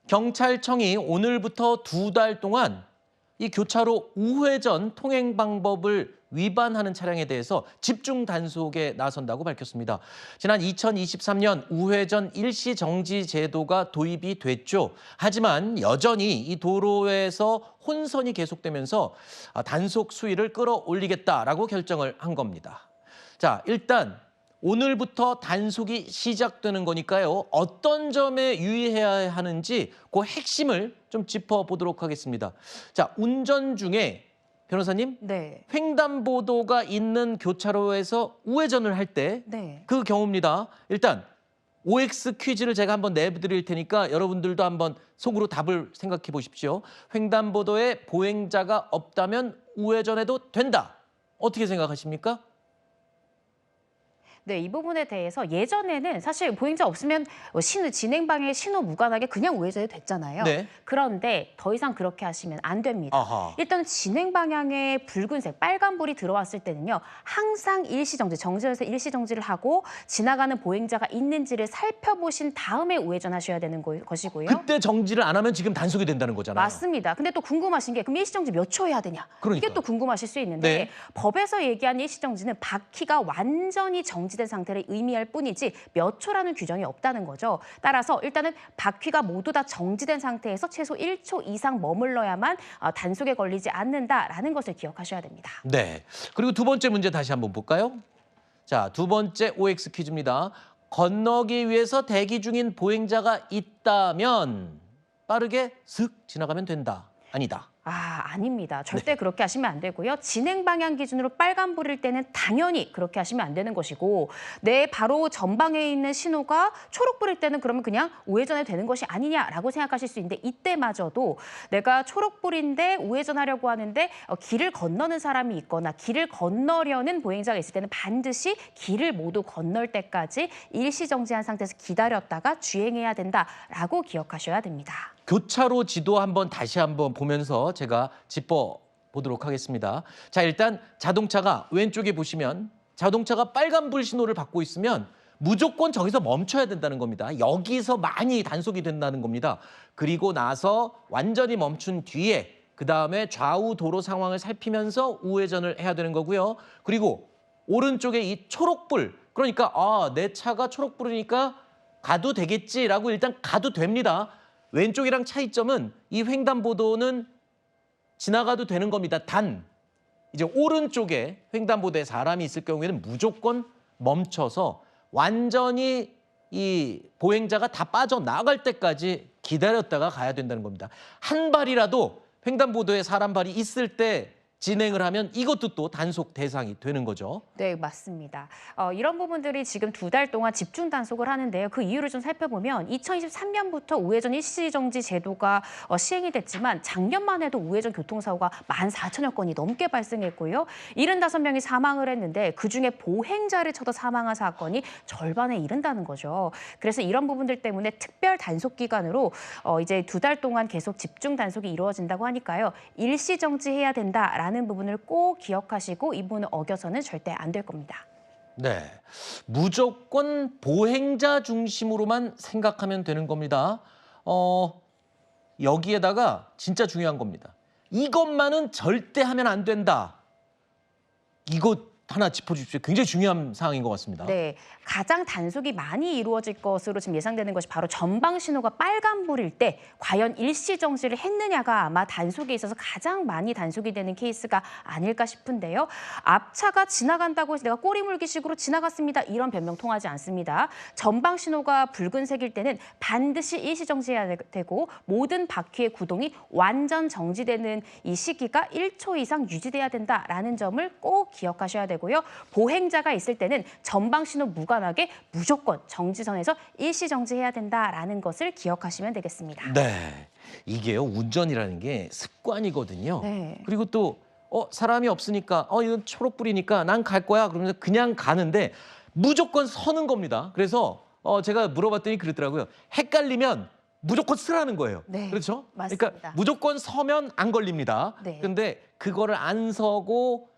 경찰청이 오늘부터 2달 동안 이 교차로 우회전 통행 방법을 위반하는 차량에 대해서 집중 단속에 나선다고 밝혔습니다. 지난 2023년 우회전 일시 정지 제도가 도입이 됐죠. 하지만 여전히 이 도로에서 혼선이 계속되면서 단속 수위를 끌어올리겠다라고 결정을 한 겁니다. 자, 일단 오늘부터 단속이 시작되는 거니까요. 어떤 점에 유의해야 하는지 그 핵심을 좀 짚어보도록 하겠습니다. 자, 운전 중에 변호사님, 네. 횡단보도가 있는 교차로에서 우회전을 할 때 그 경우입니다. 일단 OX 퀴즈를 제가 한번 내드릴 테니까 여러분들도 한번 속으로 답을 생각해 보십시오. 횡단보도에 보행자가 없다면 우회전해도 된다. 어떻게 생각하십니까? 네, 이 부분에 대해서 예전에는 사실 보행자 없으면 진행 방향 신호 무관하게 그냥 우회전이 됐잖아요. 네. 그런데 더 이상 그렇게 하시면 안 됩니다. 아하. 일단 진행 방향에 붉은색, 빨간불이 들어왔을 때는요. 항상 일시정지, 정지에서 일시정지를 하고 지나가는 보행자가 있는지를 살펴보신 다음에 우회전하셔야 되는 것이고요. 그때 정지를 안 하면 지금 단속이 된다는 거잖아요. 맞습니다. 근데 또 궁금하신 게 그럼 일시정지 몇 초 해야 되냐? 그러니까요. 이게 또 궁금하실 수 있는데 네. 법에서 얘기하는 일시정지는 바퀴가 완전히 정지된 상태를 의미할 뿐이지 몇 초라는 규정이 없다는 거죠. 따라서 일단은 바퀴가 모두 다 정지된 상태에서 최소 1초 이상 머물러야만 단속에 걸리지 않는다라는 것을 기억하셔야 됩니다. 네. 그리고 두 번째 문제 다시 한번 볼까요? 자, 두 번째 OX 퀴즈입니다. 건너기 위해서 대기 중인 보행자가 있다면 빠르게 슥 지나가면 된다. 아니다. 아닙니다. 절대 그렇게 하시면 안 되고요. 진행 방향 기준으로 빨간불일 때는 당연히 그렇게 하시면 안 되는 것이고 내 바로 전방에 있는 신호가 초록불일 때는 그러면 그냥 우회전해도 되는 것이 아니냐라고 생각하실 수 있는데 이때마저도 내가 초록불인데 우회전하려고 하는데 길을 건너는 사람이 있거나 길을 건너려는 보행자가 있을 때는 반드시 길을 모두 건널 때까지 일시정지한 상태에서 기다렸다가 주행해야 된다라고 기억하셔야 됩니다. 교차로 지도 다시 한번 보면서 제가 짚어보도록 하겠습니다. 자, 일단 자동차가 왼쪽에 보시면 자동차가 빨간불 신호를 받고 있으면 무조건 저기서 멈춰야 된다는 겁니다. 여기서 많이 단속이 된다는 겁니다. 그리고 나서 완전히 멈춘 뒤에 그다음에 좌우 도로 상황을 살피면서 우회전을 해야 되는 거고요. 그리고 오른쪽에 이 초록불, 그러니까 내 차가 초록불이니까 가도 되겠지라고 일단 가도 됩니다. 왼쪽이랑 차이점은 이 횡단보도는 지나가도 되는 겁니다. 단, 이제 오른쪽에 횡단보도에 사람이 있을 경우에는 무조건 멈춰서 완전히 이 보행자가 다 빠져나갈 때까지 기다렸다가 가야 된다는 겁니다. 한 발이라도 횡단보도에 사람 발이 있을 때 진행을 하면 이것도 또 단속 대상이 되는 거죠. 네, 맞습니다. 이런 부분들이 지금 2달 동안 집중 단속을 하는데요. 그 이유를 좀 살펴보면 2023년부터 우회전 일시정지 제도가 시행이 됐지만 작년만 해도 우회전 교통사고가 14,000여 건이 넘게 발생했고요. 75명이 사망을 했는데 그중에 보행자를 쳐도 사망한 사건이 절반에 이른다는 거죠. 그래서 이런 부분들 때문에 특별 단속 기간으로 이제 2달 동안 계속 집중 단속이 이루어진다고 하니까요. 일시정지해야 된다라는 부분을 꼭 기억하시고 이 부분을 어겨서는 절대 안 될 겁니다. 네, 무조건 보행자 중심으로만 생각하면 되는 겁니다. 여기에다가 진짜 중요한 겁니다. 이것만은 절대 하면 안 된다. 이거 하나 짚어주십시오. 굉장히 중요한 사항인 것 같습니다. 네, 가장 단속이 많이 이루어질 것으로 지금 예상되는 것이 바로 전방 신호가 빨간불일 때 과연 일시정지를 했느냐가 아마 단속에 있어서 가장 많이 단속이 되는 케이스가 아닐까 싶은데요. 앞차가 지나간다고 해서 내가 꼬리물기식으로 지나갔습니다. 이런 변명 통하지 않습니다. 전방 신호가 붉은색일 때는 반드시 일시정지해야 되고 모든 바퀴의 구동이 완전 정지되는 이 시기가 1초 이상 유지돼야 된다라는 점을 꼭 기억하셔야 되고요. 보행자가 있을 때는 전방 신호 무관하게 무조건 정지선에서 일시정지해야 된다라는 것을 기억하시면 되겠습니다. 네, 이게요 운전이라는 게 습관이거든요. 네. 그리고 또 사람이 없으니까 이건 초록불이니까 난 갈 거야 그러면서 그냥 가는데 무조건 서는 겁니다. 그래서 제가 물어봤더니 그랬더라고요. 헷갈리면 무조건 쓰라는 거예요. 네, 그렇죠? 맞습니다. 그러니까 무조건 서면 안 걸립니다. 네. 근데 그거를 안 서고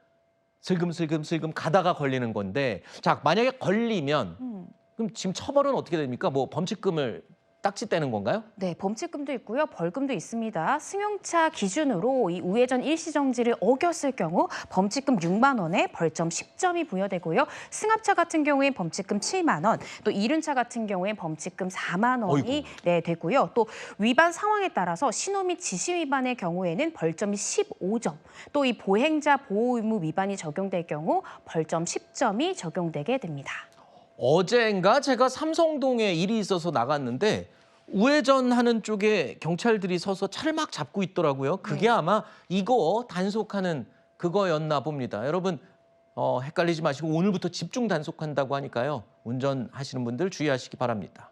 슬금슬금 가다가 걸리는 건데 자 만약에 걸리면 그럼 지금 처벌은 어떻게 됩니까? 뭐 범칙금을 딱지 떼는 건가요? 네, 범칙금도 있고요. 벌금도 있습니다. 승용차 기준으로 이 우회전 일시정지를 어겼을 경우 범칙금 6만 원에 벌점 10점이 부여되고요. 승합차 같은 경우엔 범칙금 7만 원, 또 이륜차 같은 경우엔 범칙금 4만 원이 네, 되고요. 또 위반 상황에 따라서 신호 및 지시 위반의 경우에는 벌점이 15점, 또 이 보행자 보호 의무 위반이 적용될 경우 벌점 10점이 적용되게 됩니다. 어젠가 제가 삼성동에 일이 있어서 나갔는데 우회전하는 쪽에 경찰들이 서서 차를 막 잡고 있더라고요. 그게 아마 이거 단속하는 그거였나 봅니다. 여러분 헷갈리지 마시고 오늘부터 집중 단속한다고 하니까요. 운전하시는 분들 주의하시기 바랍니다.